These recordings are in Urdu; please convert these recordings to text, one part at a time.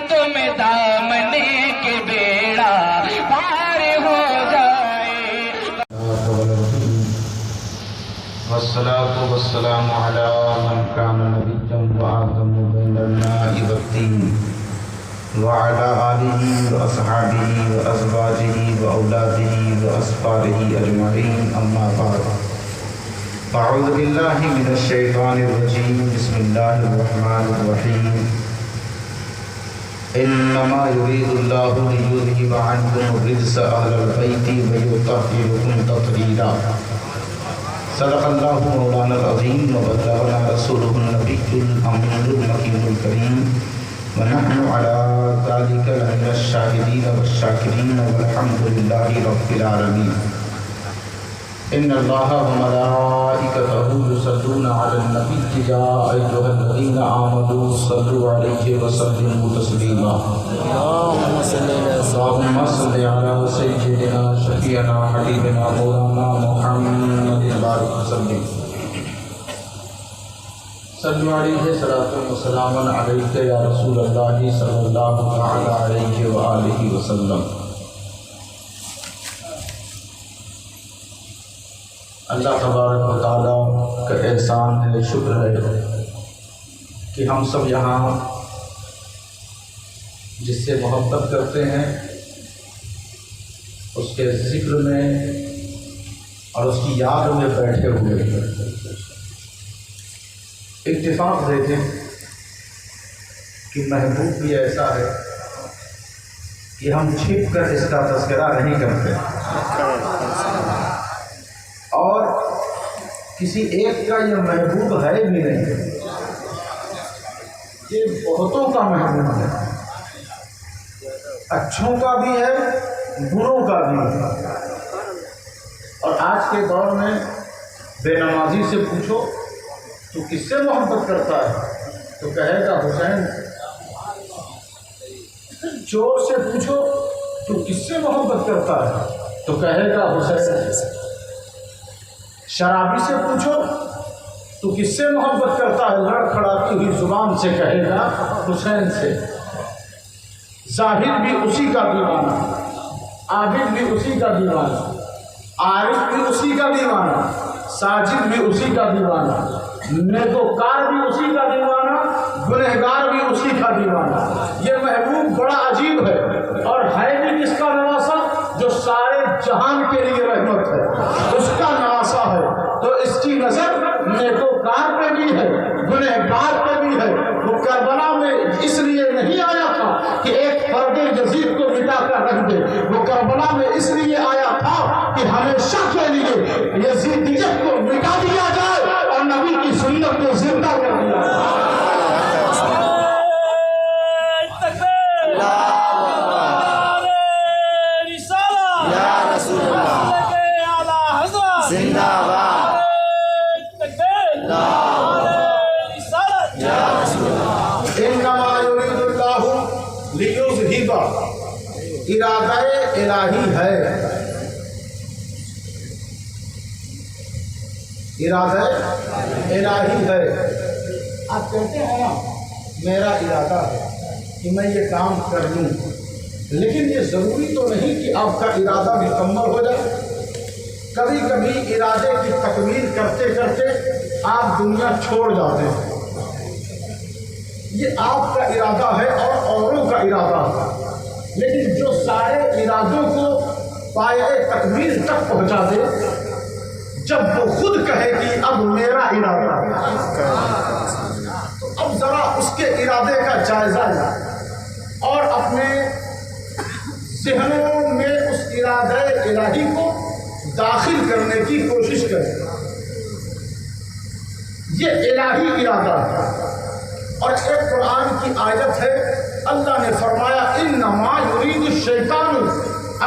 تم دامنے کے بیڑا پار ہو جائے. والصلاة والسلام على من كان نبيا وآدم بين الماء والطين وعلى آله وأصحابه وأزواجه وأولاده وأصحابه أجمعين أما بعد أعوذ بالله من الشيطان الرجيم بسم الله الرحمن الرحيم إنما يريد الله ليذهب عنكم الرجس أهل البيت ويطهركم تطهيرا. صدق الله مولانا العظيم وبلغنا رسوله النبي الأمين المكين الكريم ونحن على ذلك لمن الشاهدين والشاكرين والحمد لله رب العالمين. إن الله وملائكته يصلون على النبي يا أيها الذين آمنوا صلوا عليه وسلموا تسليما. اللهم صل على سيدنا شفيعنا حبيبنا مولانا محمد وبارك وسلم. صلوا عليه صلاة وسلام عليك يا رسول الله صلى الله تعالى عليه وآله وسلم. اللہ تبارک و تعالیٰ کا احسان ہے، شکر ہے کہ ہم سب یہاں جس سے محبت کرتے ہیں اس کے ذکر میں اور اس کی یاد میں بیٹھے ہوئے ہیں. اتفاق دیکھیں کہ محبوب بھی ایسا ہے کہ ہم چھپ کر اس کا تذکرہ نہیں کرتے اور کسی ایک کا یہ محبوب ہے بھی نہیں، یہ بہتوں کا محبوب ہے، اچھوں کا بھی ہے بروں کا بھی ہے. اور آج کے دور میں بے نمازی سے پوچھو تو کس سے محبت کرتا ہے تو کہے گا حسین. چور سے پوچھو تو کس سے محبت کرتا ہے تو کہے گا حسین. شرابی سے پوچھو تو کس سے محبت کرتا ہے لڑکھڑاتی ہوئی زبان سے کہے گا حسین سے. زاہد بھی اسی کا دیوانہ، عابد بھی اسی کا دیوانہ، عارف بھی اسی کا دیوانہ، ساجد بھی اسی کا دیوانہ، نیکوکار بھی اسی کا دیوانہ، گنہگار بھی اسی کا دیوانہ. یہ محبوب بڑا عجیب ہے اور ہے بھی کس کا نواسا؟ جو سارے جہان کے لیے رحمت ہے، اس کا نواسا ہے. تو اس کی نظر نیکوکار پہ بھی ہے، گنہگار پہ بھی ہے. وہ کربلا میں اس لیے نہیں آیا تھا کہ ایک فرد یزید کو مٹا کر رکھ دے، وہ کربلا میں اس لیے آیا تھا کہ ہمیشہ کے لیے یزیدیت کو مٹا دیا جائے اور نبی کی سنت کو زندہ کر دیا جائے. ارادہ الہی ہے، ارادہ الہی ہے. آپ کہتے ہیں نا میرا ارادہ ہے کہ میں یہ کام کر لوں، لیکن یہ ضروری تو نہیں کہ آپ کا ارادہ مکمل ہو جائے. کبھی کبھی ارادے کی تکمیل کرتے کرتے آپ دنیا چھوڑ جاتے ہیں. یہ آپ کا ارادہ ہے اور اوروں کا ارادہ ہے، لیکن جو سارے ارادوں کو پایۂ تکمیل تک پہنچا دے، جب وہ خود کہے کہ اب میرا ارادہ ہے، تو اب ذرا اس کے ارادے کا جائزہ لیں اور اپنے ذہنوں میں اس ارادہ الہی کو داخل کرنے کی کوشش کریں. یہ الہی ارادہ ہے. اور ایک قرآن کی آیت ہے، اللہ نے فرمایا انما یرید الشیطان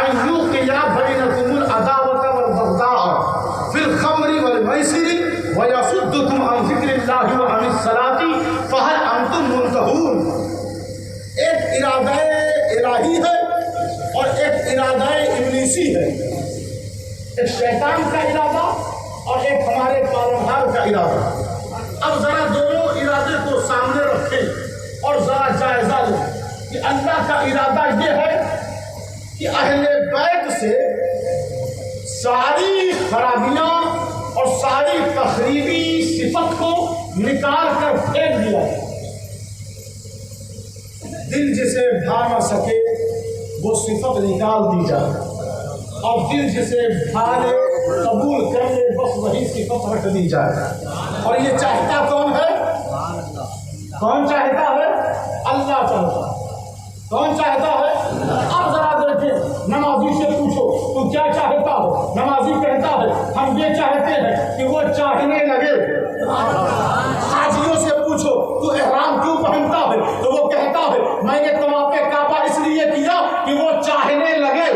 ان یوقع بینکم العداوۃ والبغضاء فی الخمر والمیسر ویصدکم عن ذکر اللہ وعن الصلاۃ فہل انتم منتہون. ایک ارادہ الہی ہے اور ایک ارادہ ابلیسی ہے. ایک شیطان کا ارادہ اور ایک ہمارے پالنہار کا ارادہ. اب ذرا دونوں ارادے کو سامنے رکھیں اور ذرا جائزہ لیں کہ اللہ کا ارادہ یہ ہے کہ اہل بیت سے ساری خرابیاں اور ساری تخریبی صفت کو نکال کر پھینک دیا ہے. دل جسے بھا نہ سکے وہ صفت نکال دی جائے، اور دل جسے بھا لے قبول کر لے بس وہی صفت رکھ دی جائے. اور یہ چاہتا کون ہے؟ کون چاہتا ہے؟ اللہ چاہتا ہے. کون چاہتا ہے؟ اب ذرا دیکھیں، نمازی سے پوچھو تو کیا چاہتا ہو؟ نمازی کہتا ہے ہم یہ چاہتے ہیں کہ وہ چاہنے لگے. حاجیوں سے پوچھو تو احرام کیوں پہنتا ہے؟ تو وہ کہتا ہے میں نے طواف کعبہ اس لیے کیا کہ وہ چاہنے لگے.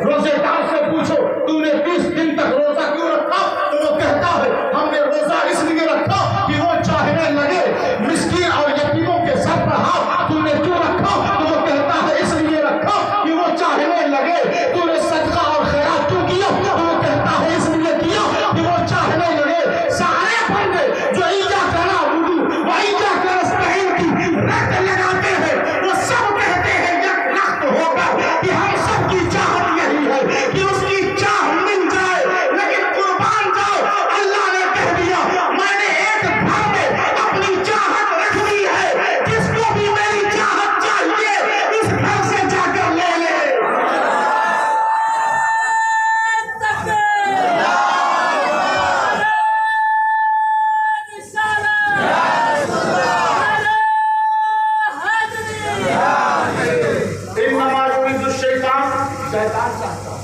روزے دار سے پوچھو تو نے 20 دن تک روزہ کیوں رکھا؟ تو وہ کہتا ہے ہم نے روزہ اس لیے رکھا کہ وہ چاہنے لگے. مسکین اور یتیموں کے سر پر ہاتھ تو نے کیوں رکھا؟ تو وہ کہتا ہے اس لیے رکھا کہ وہ چاہنے لگے. تو نے صدقہ اور خیرات کیوں کیا؟ تو وہ کہتا ہے اس لیے کیا کہ وہ چاہنے لگے. سارے بندے جو ایجا کرا وضو و ایجا کر استعین کی رت لگاتے ہیں وہ سب کہتے ہیں یک رخت ہو کر کہ ہم سب کی چاہت یہی ہے کہ اس کی چاہ مل جائے. لیکن قربان جاؤ، اللہ نے کہہ دیا میں نے ایک گھر میں اپنی چاہت رکھ دی ہے، جس کو بھی میری چاہت چاہیے اس گھر سے جا کر لے لے. انما يريد الشيطان، شیطان چاہتا ہے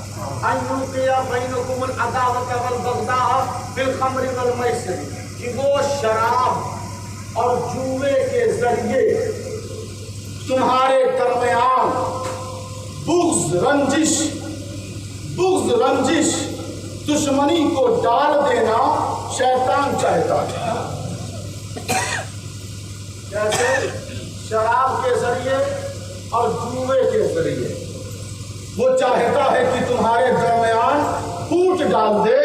ان یوقع بینکم العداوۃ والبغضاء بالخمر والمیسر، کہ وہ شراب اور جوے کے ذریعے تمہارے درمیان بغض رنجش دشمنی کو ڈال دینا شیطان چاہتا ہے. جیسے شراب کے ذریعے اور جوے کے ذریعے وہ چاہتا ہے کہ تمہارے درمیان پھوٹ ڈال دے.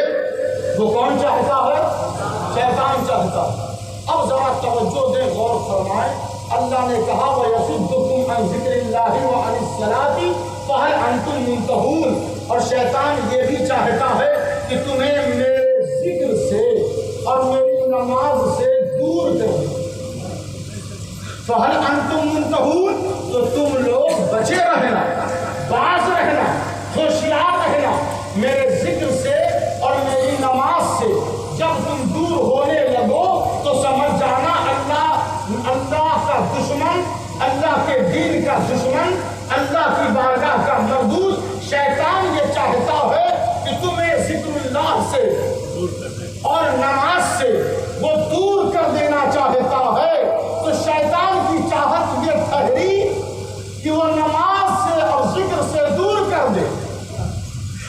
وہ کون چاہتا ہے؟ شیطان چاہتا ہے. اب ذرا توجہ دیں، غور فرمائیں. اللہ نے کہا وَيَصُدُّكُمْ عَنْ ذِكْرِ اللَّهِ وَعَنِ الصَّلَاةِ فَهَلْ أَنْتُمْ مُنْتَهُونَ. اور شیطان یہ بھی چاہتا ہے کہ تمہیں میرے ذکر سے اور میری نماز سے دور کر دے. فَهَلْ أَنْتُمْ مُنْتَهُونَ، تو تم لوگ بچے رہنا، باز رہنا، ہوشیار رہنا میرے ذکر سے اور میری نماز سے. جب تم دور ہونے لگو تو سمجھ جانا اللہ کا دشمن، اللہ کے دین کا دشمن، اللہ کی بارگاہ کا مردود شیطان یہ چاہتا ہے کہ تمہیں ذکر اللہ سے اور نماز سے وہ دور کر دینا چاہتا ہے. تو شیطان کی چاہت یہ ٹھہری کہ وہ نماز سے اور ذکر سے دور کر دے،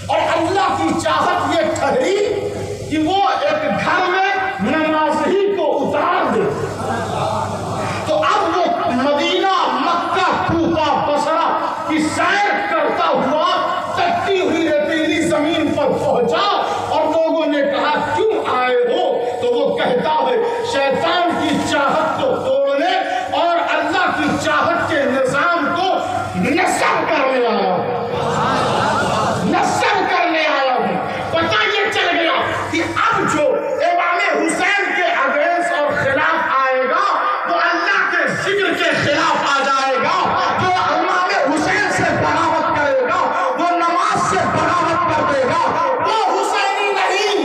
اور اللہ کی چاہت یہ ٹھہری کہ وہ ایک گھر میں نماز ہی کو اتار دے. تو اب وہ مدینہ، مکہ، کوفہ، بصرہ کی سیر کرتا ہوا تکتی ہوئی ریتیلی زمین پر پہنچا، اور لوگوں نے کہا کیوں آئے ہو؟ تو وہ کہتا ہے شیطان کی چاہت کو توڑنے اور اللہ کی چاہت کے نظام کو نصب کرنے آیا ہوں. نصب کرنے آیا ہوں. پتہ یہ چل گیا کہ اب جو امام حسین کے اگینسٹ اور خلاف آئے گا وہ اللہ کے ذکر کے خلاف آ جائے گا. جو امام حسین سے بغاوت کرے گا، وہ نماز سے بغاوت کر دے گا، وہ حسینی نہیں.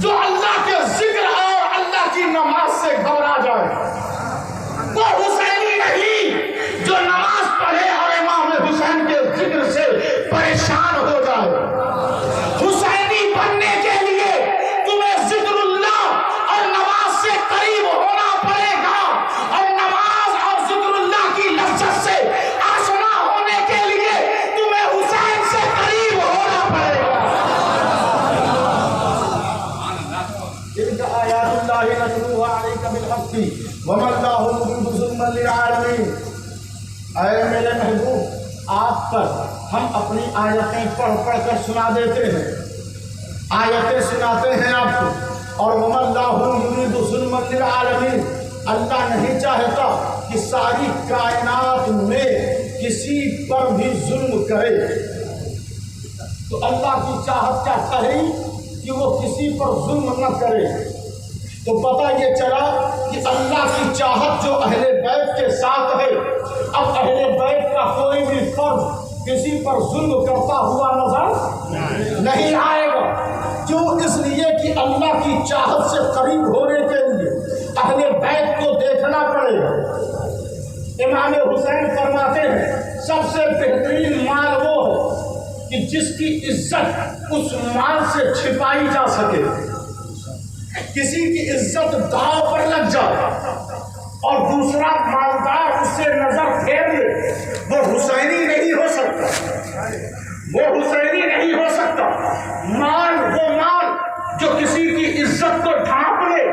جو اللہ کے ذکر اور اللہ کی نماز سے گھبرا جائے وہ حسینی نہیں. جو نماز پڑھے اور امام حسین کے ذکر سے پریشان ہو جائے. حسینی بننے کے لیے تمہیں ذکر اللہ اور نماز سے قریب ہونا پڑے گا، اور نماز اور ذکر اللہ کی لذت سے آشنا ہونے کے لیے تمہیں حسین سے قریب ہونا پڑے گا. تلک آیات اللہ نتلوها علیک بالحق وما اللہ یرید ظلما للعالمین. اے میرے محبوب، آپ پر ہم اپنی آیتیں پڑھ کر سنا دیتے ہیں، آیتیں سناتے ہیں آپ کو. اور وما اللہ یرید ظلما للعالمین، اللہ نہیں چاہتا کہ ساری کائنات میں پر بھی ظلم کرے تو اللہ کی چاہت کیا کہی کہ وہ کسی پر ظلم نہ کرے. تو پتہ یہ چلا کہ اللہ کی چاہت جو اہل بیت کے ساتھ ہے. اب اہل بیت کا کوئی بھی فرد کسی پر ظلم کرتا ہوا نظر نہیں آئے گا. کیوں؟ اس لیے کہ اللہ کی چاہت سے قریب ہونے کے لیے اہل بیت کو دیکھنا پڑے گا. امام حسین فرماتے ہیں سب سے بہترین مال وہ ہے کہ جس کی عزت اس مال سے چھپائی جا سکے. کسی کی عزت داؤ پر لگ جائے اور دوسرا مالدار اس سے نظر پھیر لے، وہ حسینی نہیں ہو سکتا. وہ حسینی نہیں ہو سکتا. وہ مال جو کسی کی عزت کو ڈھانپ لے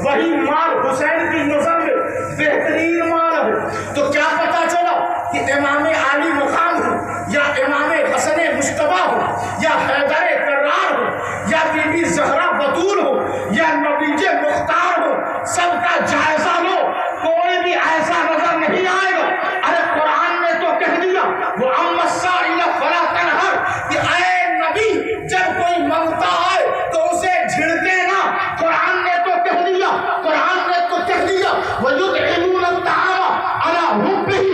وہی مال حسین کی نظر میں بہترین مال ہے. تو کیا پتا چلا کہ امام علی مقام ہو یا امام حسن مجتبی ہو یا حیدر کرار ہو یا بی بی زہرا بطول ہو یا نبی مختار ہو، سب کا جائزہ لو، کوئی بھی ایسا نظر نہیں آئے گا. ارے قرآن نے تو کہہ دیا وہ اما السائل فلا تنہر کہ اے نبی جب کوئی منگتا آئے تو اسے جھڑکے نہ. قرآن نے تو کہہ دیا وَيُطْعِمُونَ الطَّعَامَ عَلَىٰ حُبِّهِ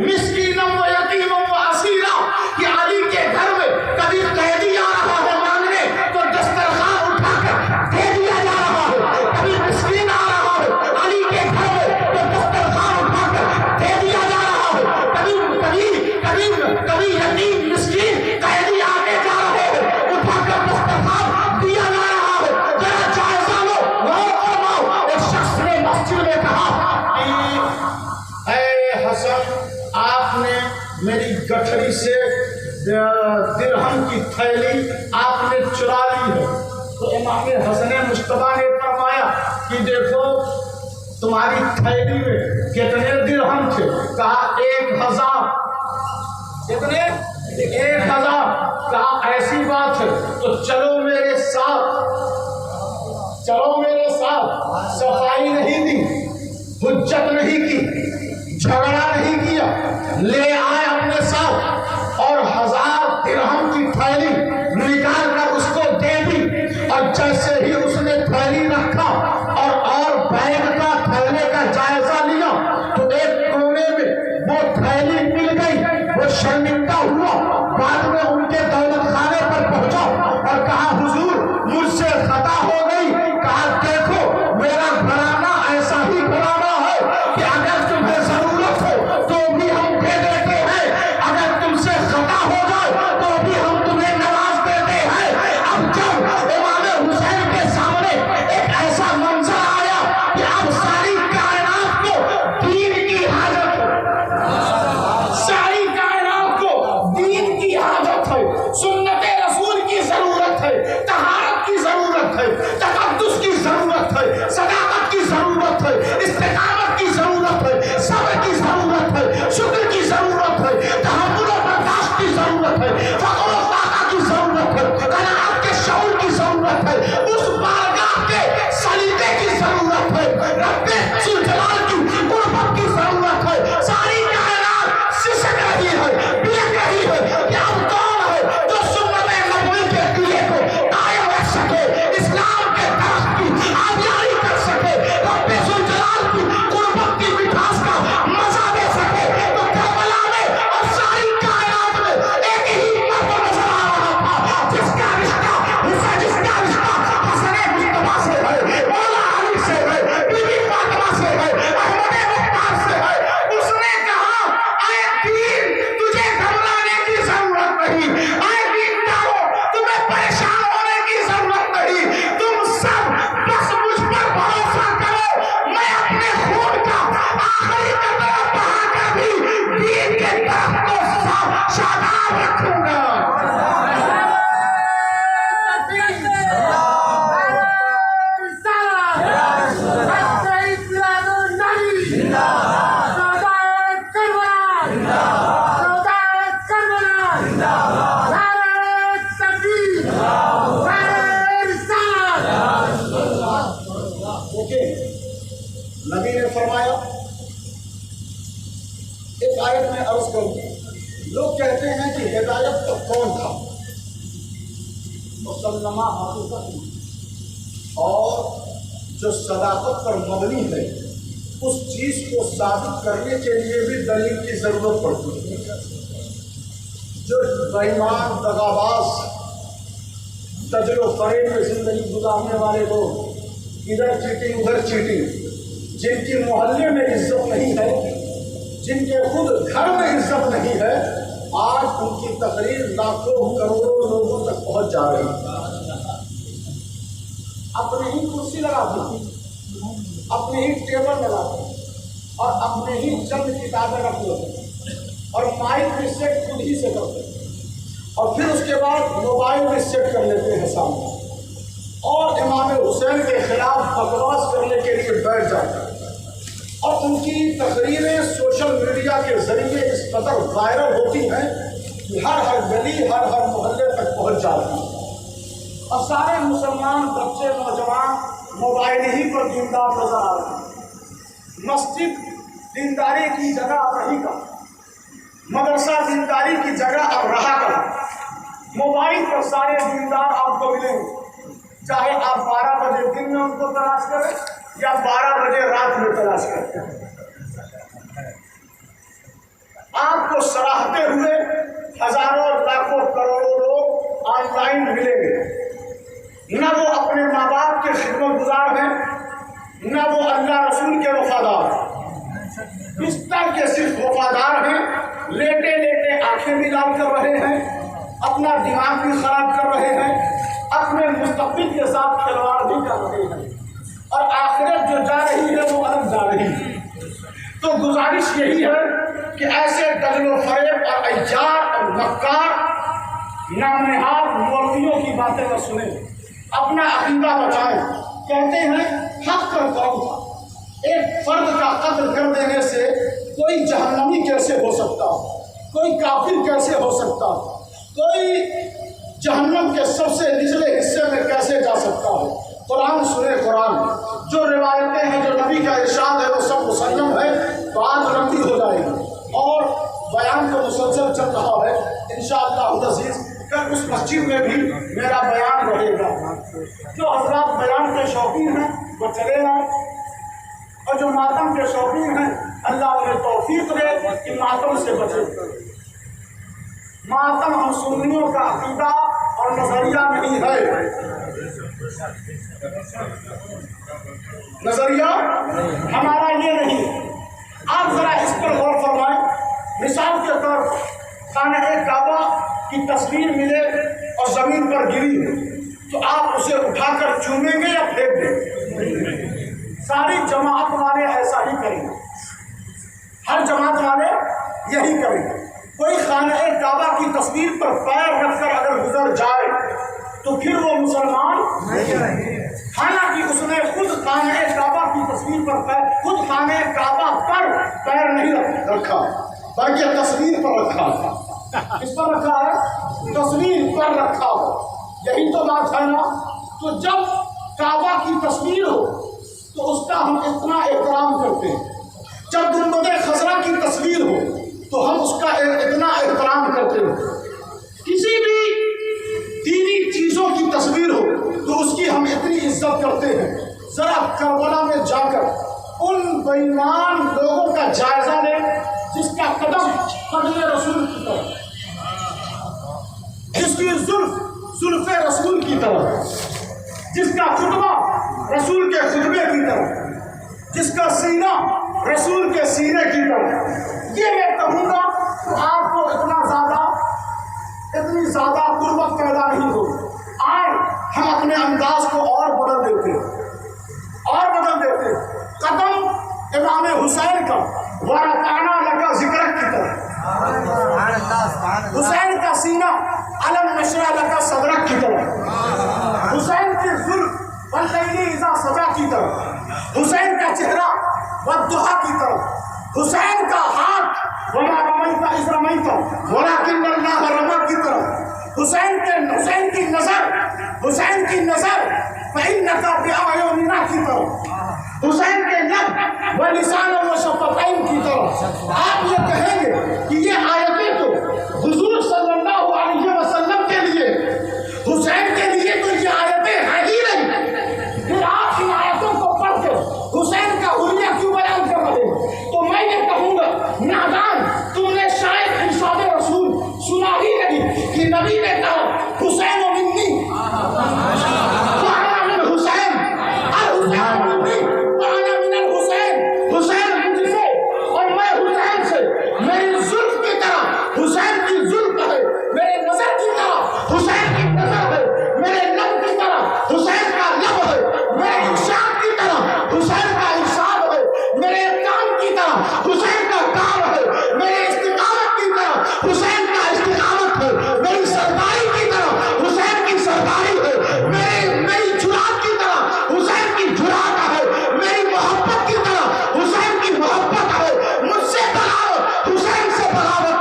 مِسْكِينًا وَيَتِيمًا وَأَسِيرًا کہ علی کے گھر میں کبھی قیدی آ رہا ہے مانگنے تو دسترخوان اٹھا کر دے دیا جا رہا ہے. کبھی مسکین آ رہا ہے علی کے گھر میں تو دسترخوان اٹھا کر دے دیا جا رہا ہے. کبھی یتیم مسکین قیدی آنے جا رہے ہیں اٹھا کر دسترخوان دیا جا رہا ہے. ذرا جائزہ لو. ایک شخص نے مسجد میں کہا کہ اے حسن آپ نے میری گٹھڑی سے درہم کی تھیلی آپ نے چرا لی ہے. تو امام حسن مجتبی نے فرمایا کہ دیکھو تمہاری تھیلی میں کتنے درہم تھے؟ کہا 1000. کتنے؟ 1000. کہا ایسی بات ہے تو چلو میرے ساتھ. صفائی نہیں دی، حجت نہیں کی، جھگڑا نہیں کیا، لے آئے اپنے ساتھ اور 1000 درہم کی تھیلی نکال کر اس کو دے دی. اور جیسے ہی اس نے تھیلی رکھا اور بیگ کا تھیلے کا جائزہ لیا تو ایک کونے میں وہ تھیلی مل گئی. وہ شرمندہ ہوا، بعد میں ان کے دولت خانے پر پہنچا اور کہا حضور مجھ سے خطا ہو گئی. کہا دیکھو میرا گھرانہ ایسا ہی گھرانہ ہے کہ اگر تمہیں ضرورت ہو تو بھی ہم دے دیتے ہیں، اگر تم سے خطا ہو جائے تو بھی ہم تمہیں نواز دیتے ہیں. اب جب امام حسین کے سامنے ایک ایسا منظر آیا کہ اب ساری کائنات کو دین کی حاجت ہے، ساری کائنات کو دین کی حاجت ہے، سنت رسول کی ضرورت ہے، طہارت کی ضرورت ہے، تقدس کی ضرورت ہے، صداقت کی ضرورت ہے، استقامت کی ضرورت ہے، صبر کی ضرورت ہے، شکر کی ضرورت ہے، تحمل و برداشت کی ضرورت ہے، فقر و فاقہ کی ضرورت ہے، قناعت کے شعور کی ضرورت ہے، اس بارگاہ کے سلیقے کی ضرورت ہے، رب ذوالجلال کی قربت کی ضرورت ہے. ساری کائنات سسک رہی ہے، بلک رہی ہے کہ اب کون ہے جو سنت نبوی کے قلعے کو قائم رکھ سکے، اسلام کے درخت کی آبیاری کر سکے، رب ذوالجلال کی قربت کی مٹھاس کا مزہ دے سکے. تو کربلا میں اور ساری کائنات میں ایک ہی مرد نظر آ رہا تھا جس کا رشتہ حسن مجتبی سے ہے، مولا علی سے ہے، بی بی فاطمہ سے ہے، احمد مختار سے ہے. اس نے کہا اے دین تجھے گھبرانے کی ضرورت نہیں، اے دیندارو تمہیں پریشان ہونے کی ضرورت نہیں، تم سب بس مجھ پر بھروسہ کرو. میں اپنے خون کا آخری قطرہ بہا کر بھی دین کے درخت کو شاداب رکھوں گا. نبی نے فرمایا ایک آیت میں عرض کروں لوگ کہتے ہیں کہ ہدایت تو کون تھا؟ مسلمہ حقیقت میں، اور جو صداقت پر مبنی ہے اس چیز کو ثابت کرنے کے لیے بھی دلیل کی ضرورت پڑتی ہے۔ جو بےایمان دغاباز دجل و فریب میں زندگی گزارنے والے لوگ، ادھر چیٹنگ ادھر چیٹنگ، جن کی محلے میں عزت نہیں ہے، جن کے خود گھر میں عزت نہیں ہے، آج ان کی تقریر لاکھوں کروڑوں لوگوں تک پہنچ جا رہی ہے۔ اپنے ہی کرسی لگاتے ہیں، اپنے ہی ٹیبل لگاتے ہیں، اور اپنے ہی چند کتابیں رکھ لیتے ہیں، اور مائک بھی سیٹ خود ہی سے کرتے ہیں، اور پھر اس کے بعد موبائل بھی سیٹ کر لیتے ہیں سامنے، اور امام حسین کے خلاف بکواس کرنے کے لیے بیٹھ جاتے ہیں، اور ان کی تقریریں سوشل میڈیا کے ذریعے اس قدر وائرل ہوتی ہیں کہ ہر گلی ہر محلے تک پہنچ جاتی ہیں، اور سارے مسلمان بچے نوجوان موبائل ہی پر دیندار نظر آ رہے ہیں۔ مسجد دینداری کی جگہ اب رہی کا، مدرسہ دینداری کی جگہ اب رہا کا، موبائل پر سارے دیندار آپ کو ملیں گے، چاہے آپ 12 بجے دن میں ان کو تلاش کریں یا 12 بجے رات میں تلاش کریں، آپ کو سراہتے ہوئے ہزاروں لاکھوں کروڑوں لوگ آن لائن ملیں گے۔ نہ وہ اپنے ماں باپ کے خدمت گزار ہیں، نہ وہ اللہ رسول کے وفادار ہیں، بستر کے صرف وفادار ہیں، لیٹے لیٹے آنکھیں بھی لال کر رہے ہیں، اپنا دماغ بھی خراب کر رہے ہیں، اپنے مستقبل کے ساتھ کھلواڑ بھی کر رہے ہیں، اور آخرت جو جا رہی ہے وہ الگ جا رہی ہے۔ تو گزارش یہی ہے کہ ایسے دجل و فریب اور ایار اور مکار نام نہاد مولویوں کی باتیں نہ سنیں، اپنا عقیدہ بچائیں۔ کہتے ہیں حق پر کون تھا؟ ایک فرد کا قتل کر دینے سے کوئی جہنمی کیسے ہو سکتا، کوئی کافر کیسے ہو سکتا، کوئی جہنم کے سب سے نچلے حصے میں کیسے جا سکتا ہے؟ قرآن سنے قرآن، جو روایتیں ہیں جو نبی کا ارشاد ہے وہ سب مسلم ہے۔ بات لمبی ہو جائے گی اور بیان تو مسلسل چل رہا ہے، انشاءاللہ العزیز کل اس مسجد میں بھی میرا بیان رہے گا۔ جو حضرات بیان کے شوقین ہیں وہ چلے جائیں، اور جو ماتم کے شوقین ہیں اللہ انہیں توفیق دے کہ ماتم سے بچے۔ ماتم ہم سنیوں کا عقیدہ اور نظریہ نہیں ہے، نظریہ ہمارا یہ نہیں۔ آپ ذرا اس پر غور فرمائیں، مثال کے طور پر خانہ کعبہ کی تصویر ملے اور زمین پر گری تو آپ اسے اٹھا کر چومیں گے یا پھینک دیں؟ ساری جماعت والے ایسا ہی کریں گے، ہر جماعت والے یہی کریں گے۔ کوئی خانہ کعبہ کی تصویر پر پیر رکھ کر اگر گزر جائے تو پھر وہ مسلمان نہیں، حالانکہ اس نے خود خانہ کعبہ کی تصویر پر پیر، خود خانہ کعبہ پر پیر نہیں رکھا بلکہ تصویر پر رکھا۔ کس پر رکھا ہے؟ تصویر پر رکھا ہو، یہی تو بات ہے نا۔ تو جب کعبہ کی تصویر ہو تو اس کا ہم اتنا احترام کرتے ہیں، جب گنبد خضرا کی تصویر ہو تو ہم اس کا اتنا احترام کرتے ہیں، کسی بھی دینی چیزوں کی تصویر ہو تو اس کی ہم اتنی عزت کرتے ہیں۔ ذرا کربلا میں جا کر ان بے ایمان لوگوں کا جائزہ لیں جس کا قدم قدم رسول کی طرف، جس کی زلف رسول کی طرف، جس کا خطبہ رسول کے خطبے کی طرف، جس کا سینہ رسول کے سینے کی طرف۔ یہ میں کہوں گا تو آپ کو اتنی زیادہ قربت پیدا نہیں ہوگی۔ آئے ہم اپنے انداز کو اور بدل دیتے، قدم امام حسین کا ورکانہ لگا ذکر کی طرف، حسین کا سینہ علم نشرہ لگا صدرک کی طرف، حسین کی زلف واللیل اذا سجا کی طرف، حسین کا چہرہ والضحیٰ کی طرف، حسین کا ہاتھ وما رمیت اذ رمیت ولکن اللہ رمی کی طرف، حسین کی نظر فإنک بأعیننا کی طرف، حسین کے لب و لسان و شفتین کی طرف۔ آپ یہ کہیں گے کہ یہ آیتیں تو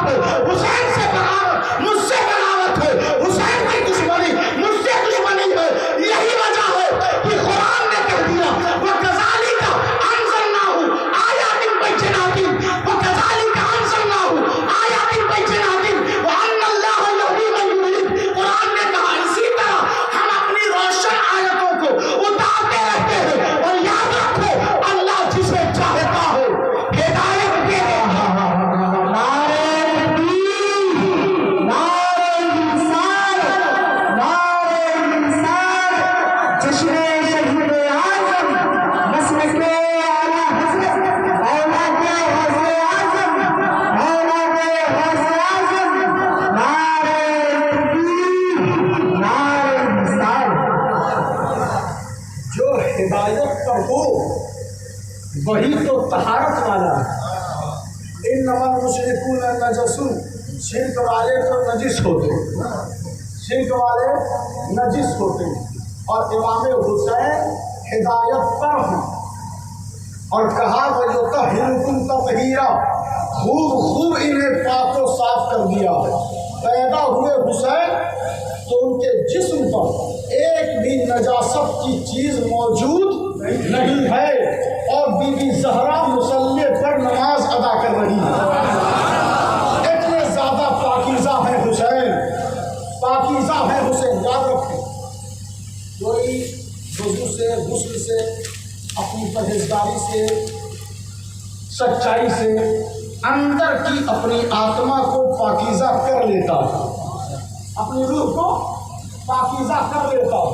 ہے، حسین سے بغاوت مجھ سے بغاوت ہے، حسین کی دشمنی مجھ سے دشمنی ہے. یہی وجہ ہے کہ قرآن نے کہہ دیا وَكَذَلِكَ أَنزَلْنَاهُ آيَاتٍ بَيِّنَاتٍ وَكَذَلِكَ أَنزَلْنَاهُ آيَاتٍ بَيِّنَاتٍ وَأَنَّ اللَّهَ يَهْدِي مَن يُرِيدُ. قرآن نے کہا اسی طرح ہم اپنی روشن آیتوں کو اتارتے رہتے ہیں، اور یاد رکھو اللہ جسے چاہتا ہے ہدایت دے دیتا ہے. جو ہدایت پر ہو وہی تو طہارت والا ہے. انما المشرکون نجس، شرک والے تو نجس ہوتے، شرک والے نجس ہوتے. اور امام حسین ہدایت پر ہیں، اور کہا وَيُطَهِّرُكُمْ تَطْهِيرًا، خوب انہیں پاک و صاف کر دیا ہے. پیدا ہوئے حسین تو ان کے جسم پر ایک بھی نجاست کی چیز موجود نہیں ہے، اور بی بی زہرا مصلی پر نماز ادا کر رہی ہے. اتنے زیادہ پاکیزہ ہیں حسین، پاکیزہ ہیں حسین. یاد رکھیں کوئی وضو سے، غسل سے، اپنی پرہیزگاری سے، سچائی سے اندر کی اپنی آتما کو پاکیزہ کر لیتا ہے، اپنی روح کو پاکیزہ کر لیتا ہے.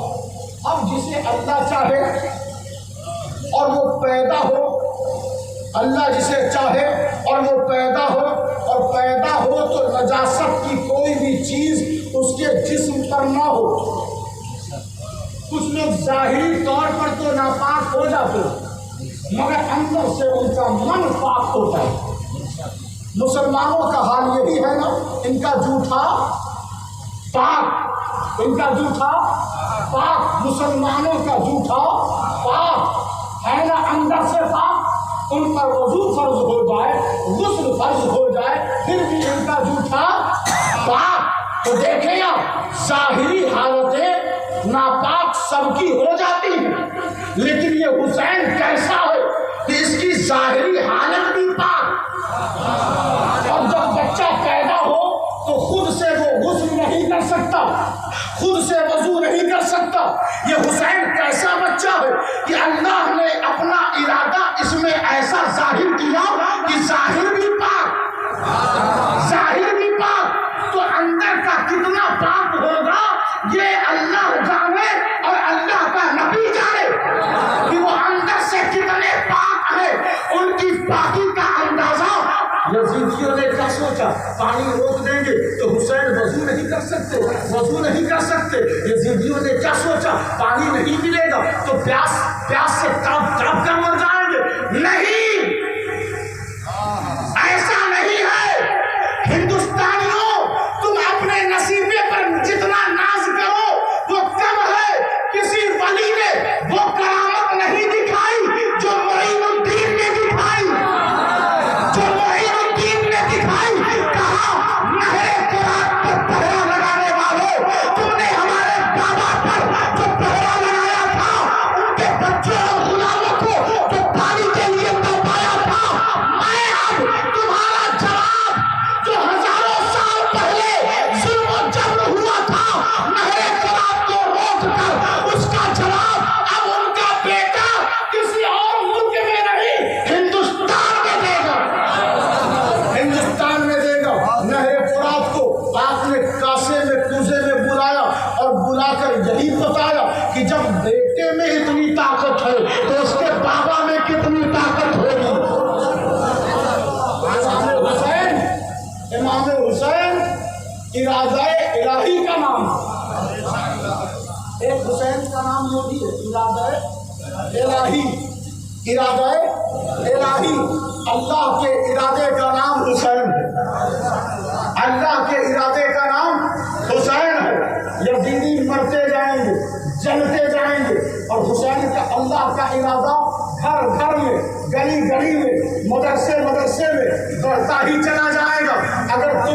اب جسے اللہ چاہے اور وہ پیدا ہو، اللہ جسے چاہے اور وہ پیدا ہو، اور پیدا ہو تو نجاست کی کوئی بھی چیز اس کے جسم پر نہ ہو. کچھ لوگ ظاہری طور پر تو ناپاک ہو جاتے مگر اندر سے ان کا من پاک ہوتا ہے. مسلمانوں کا حال یہی ہے نا، ان کا جھوٹا پاک، ان کا جھوٹا پاک، مسلمانوں کا جھوٹا پاک ہے نا، اندر سے پاک. ان پر وضو فرض ہو جائے، غسل فرض ہو جائے، پھر بھی ان کا جھوٹا پاک. تو دیکھیں آپ ظاہری حالتیں ناپاک سب کی ہو جاتی ہیں، لیکن یہ حسین کیسا ہے کہ اس کی ظاہری حالت بھی پاک. اور جب بچہ پیدا ہو تو خود سے وہ غسل نہیں کر سکتا، خود سے وضو نہیں کر سکتا. یہ حسین کیسا بچہ ہے کہ اللہ نے اپنا ارادہ اس میں ایسا ظاہر کیا کہ ظاہر بھی پاک، ظاہر بھی پاک. تو اندر کا کتنا پاک ہوگا یہ اللہ جانے اور اللہ کا نبی جانے کہ وہ اندر سے کتنے پاک ہیں. ان کی پاکی کا اندازہ یزیدیوں نے کیا سوچا، پانی روک دیں گے تو حسین وضو نہیں کر سکتے، وضو نہیں کر سکتے. یزیدیوں نے کیا سوچا، پانی نہیں ملے گا تو پیاس سے تڑپ تڑپ کر مر جائیں گے. نہیں، ایسا نہیں ہے. ہندوستانیوں تم اپنے نصیبے پر جتنا ناز کرو وہ کم ہے. کسی ولی نے وہ کرامت نہیں دکھائی جو معین الدین نے دکھائی، جو معین الدین نے دکھائی. کہا نہر فرات پر پہرا لگانے والوں، تم نے ہمارے بابا پر جو پہرا لگایا تھا، ان کے بچوں اور غلاموں کو جو پانی کے لیے تڑپایا تھا، میں اب تمہارا جواب جو ہزاروں سال پہلے ظلم و جبر ہوا تھا نہر فرات کو روک کر، اس کا جواب اب ان کا بیٹا کسی اور ملک میں نہیں ہندوستان میں دے گا، ہندوستان میں دے گا. نہر فرات کو آپ نے کاسے میں کوزے میں بلایا اور بلا کر یہی بتایا کہ جب بیٹے میں اتنی طاقت ہے تو اس کے بابا میں کتنی طاقت ہوگی. امام حسین ارادہ الہی کا نام ہے. ایک حسین کا نام یہ بھی ہے ارادہ الہی. ارادہ الہی، اللہ کے ارادے کا نام حسین ہے، اللہ کے ارادے کا نام حسین ہے. یزیدی مرتے جائیں گے، جلتے جائیں گے، اور حسین کا اللہ کا ارادہ گھر گھر میں، گلی گلی میں، مدرسے مدرسے میں بڑھتا ہی چلا جائے گا. اگر تم